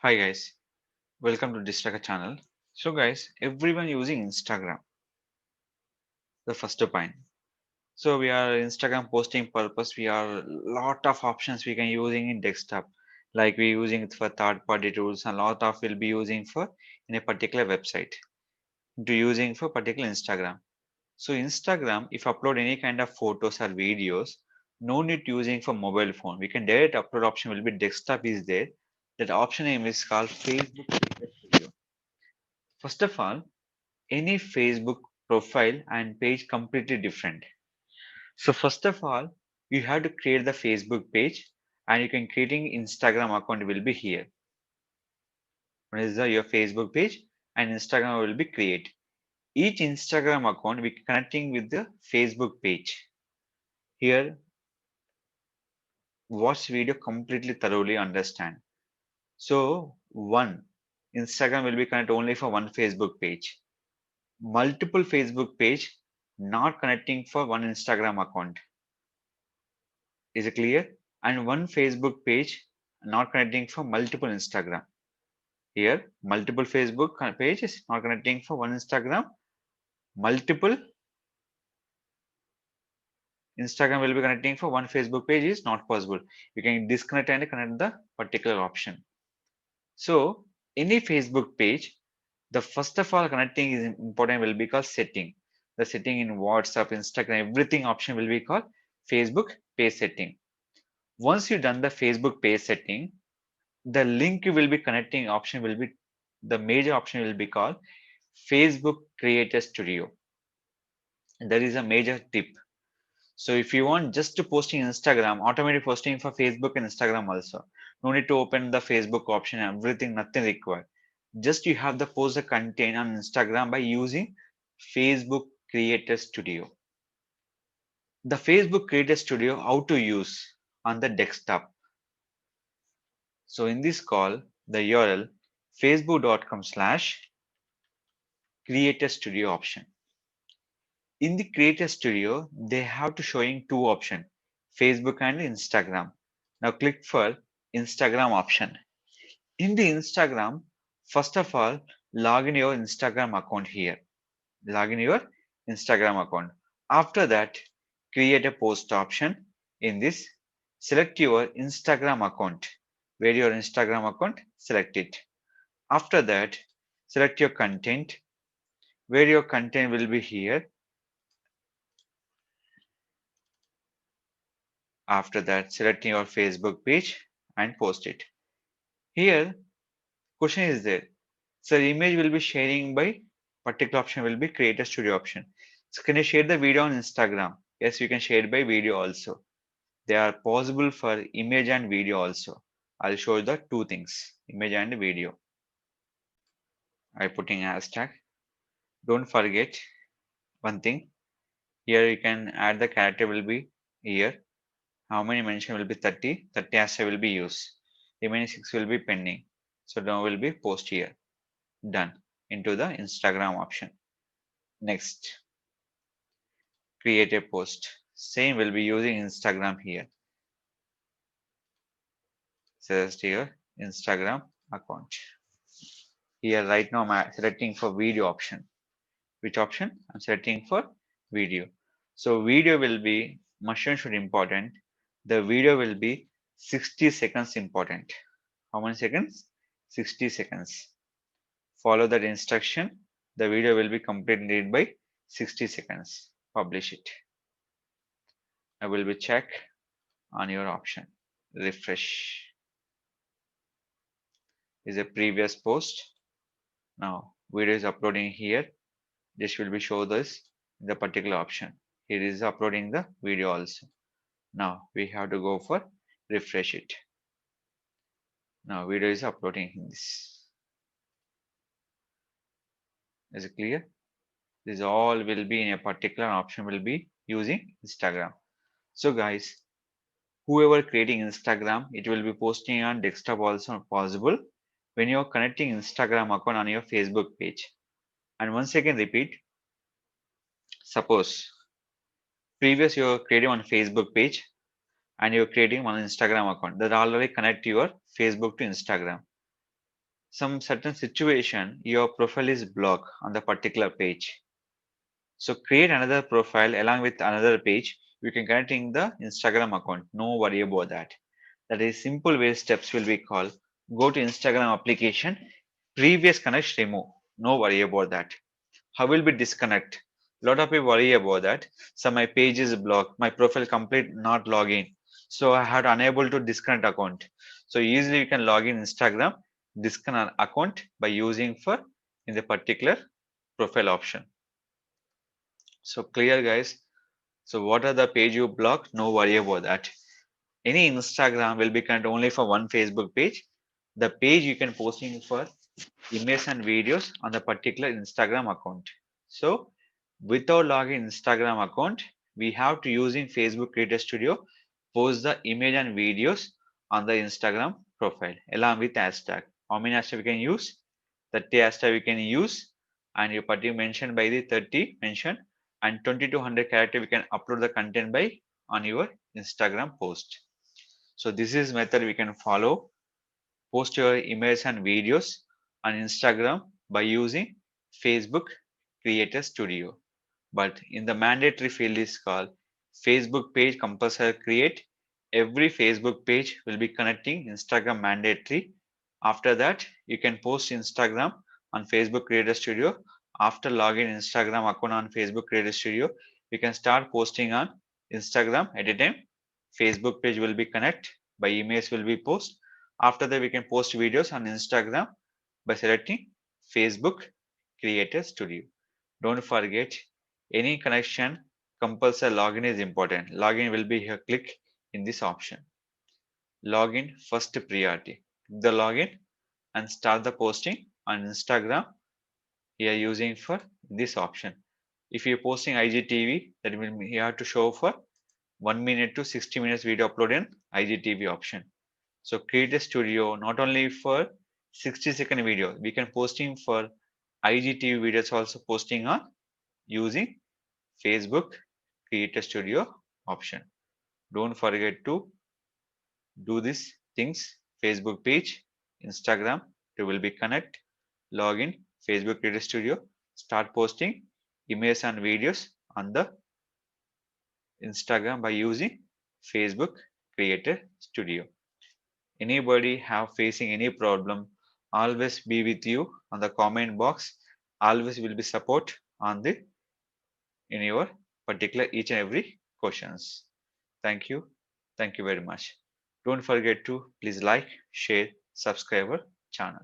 Hi guys, welcome to Digital Rakesh channel. So guys, everyone using Instagram, the first point. So we are Instagram posting purpose. We are lot of options we can using in desktop, like we using it for third party tools, and lot of will be using for in a particular website to using for particular Instagram. So Instagram, if upload any kind of photos or videos, no need using for mobile phone. We can direct upload option will be desktop is there. That option name is called Facebook Creator Studio. First of all, any Facebook profile and page completely different. So first of all, you have to create the Facebook page and you can creating Instagram account will be here. One is your Facebook page and Instagram will be create. Each Instagram account will be connecting with the Facebook page. Here, watch video completely thoroughly understand. So one, Instagram will be connect only for one Facebook page. Multiple Facebook page not connecting for one Instagram account. Is it clear? And one Facebook page not connecting for multiple Instagram. Here, multiple Facebook pages not connecting for one Instagram. Multiple Instagram will be connecting for one Facebook page is not possible. You can disconnect and connect the particular option. So any Facebook page, the first of all connecting is important will be called setting. The setting in WhatsApp, Instagram, everything option will be called Facebook page setting. Once you done the Facebook page setting, the link you will be connecting option will be the major option will be called Facebook Creator Studio. And that is a major tip. So if you want just to posting Instagram, automatic posting for Facebook and Instagram also. No need to open the Facebook option, everything, nothing required. Just you have the post the content on Instagram by using Facebook Creator Studio. The Facebook Creator Studio, how to use on the desktop. So in this call, the URL facebook.com/creator studio option. In the Creator Studio, they have to showing two options, Facebook and Instagram. Now click for Instagram option. In the Instagram, first of all, log in your Instagram account here. Log in your Instagram account. After that, create a post option. In this, select your Instagram account. Where your Instagram account, select it. After that, select your content. Where your content will be here. After that, select your Facebook page and post it. Here, question is there. So image will be sharing by particular option will be create a studio option. So can you share the video on Instagram? Yes, you can share by video also. They are possible for image and video also. I'll show you the two things, image and video. I putting hashtag. Don't forget one thing. Here you can add the character will be here. How many mention will be 30? 30 hashtag will be used. Remaining 6 will be pending. So now will be post here. Done. Into the Instagram option. Next. Create a post. Same will be using Instagram here. Select your Instagram account. Here right now I'm selecting for video option. Which option? I'm selecting for video. So video will be must and should important. The video will be 60 seconds important. How many seconds? 60 seconds. Follow that instruction. The video will be completed by 60 seconds. Publish it. I will be check on your option. Refresh. Is a previous post. Now video is uploading here. This will be show this the particular option. Here is uploading the video also. Now we have to go for refresh it. Now video is uploading in this. Is it clear? This all will be in a particular option will be using Instagram. So guys, whoever creating Instagram, it will be posting on desktop also possible when you're connecting Instagram account on your Facebook page. And once again repeat, suppose previous you're creating on Facebook page and you're creating one Instagram account that already connect your Facebook to Instagram. some certain situation your profile is blocked on the particular page. So create another profile along with another page. You can connect in the Instagram account. No worry about that. That is simple way steps will be called. Go to Instagram application, previous connect remove. No worry about that. How will be disconnect? Lot of people worry about that. So my page is blocked, my profile complete not login. So I had unable to disconnect account. So easily you can log in Instagram, disconnect account by using for in the particular profile option. So clear guys. So what are the page you block? No worry about that. Any Instagram will be connected only for one Facebook page. The page you can posting for images and videos on the particular Instagram account. So without logging Instagram account, we have to using Facebook Creator Studio post the image and videos on the Instagram profile along with hashtag. How many hashtag we can use? 30 hashtag we can use, and you particularly mentioned by the 30 mentioned, and 20 to 100 character we can upload the content by on your Instagram post. So this is method we can follow. Post your images and videos on Instagram by using Facebook Creator Studio. But in the mandatory field is called Facebook page compulsory create. Every Facebook page will be connecting Instagram mandatory. After that, you can post Instagram on Facebook Creator Studio. After login Instagram account on Facebook Creator Studio, we can start posting on Instagram at a time. Facebook page will be connect by emails will be post. After that, we can post videos on Instagram by selecting Facebook Creator Studio. Don't forget, any connection compulsory login is important. Login will be here. Click in this option. Login first priority. Click the login and start the posting on Instagram. We are using for this option. If you're posting IGTV, that will you have to show for 1 minute to 60 minutes video upload in IGTV option. So create a studio not only for 60-second video, we can posting for IGTV videos also posting on using Facebook Creator Studio option. Don't forget to do these things. Facebook page, Instagram, you will be connect, login, Facebook Creator Studio, start posting images and videos on the Instagram by using Facebook Creator Studio. Anybody have facing any problem, always be with you on the comment box. Always will be support on the in your particular each and every questions. Thank you. Thank you very much. Don't forget to please like, share, subscribe our channel.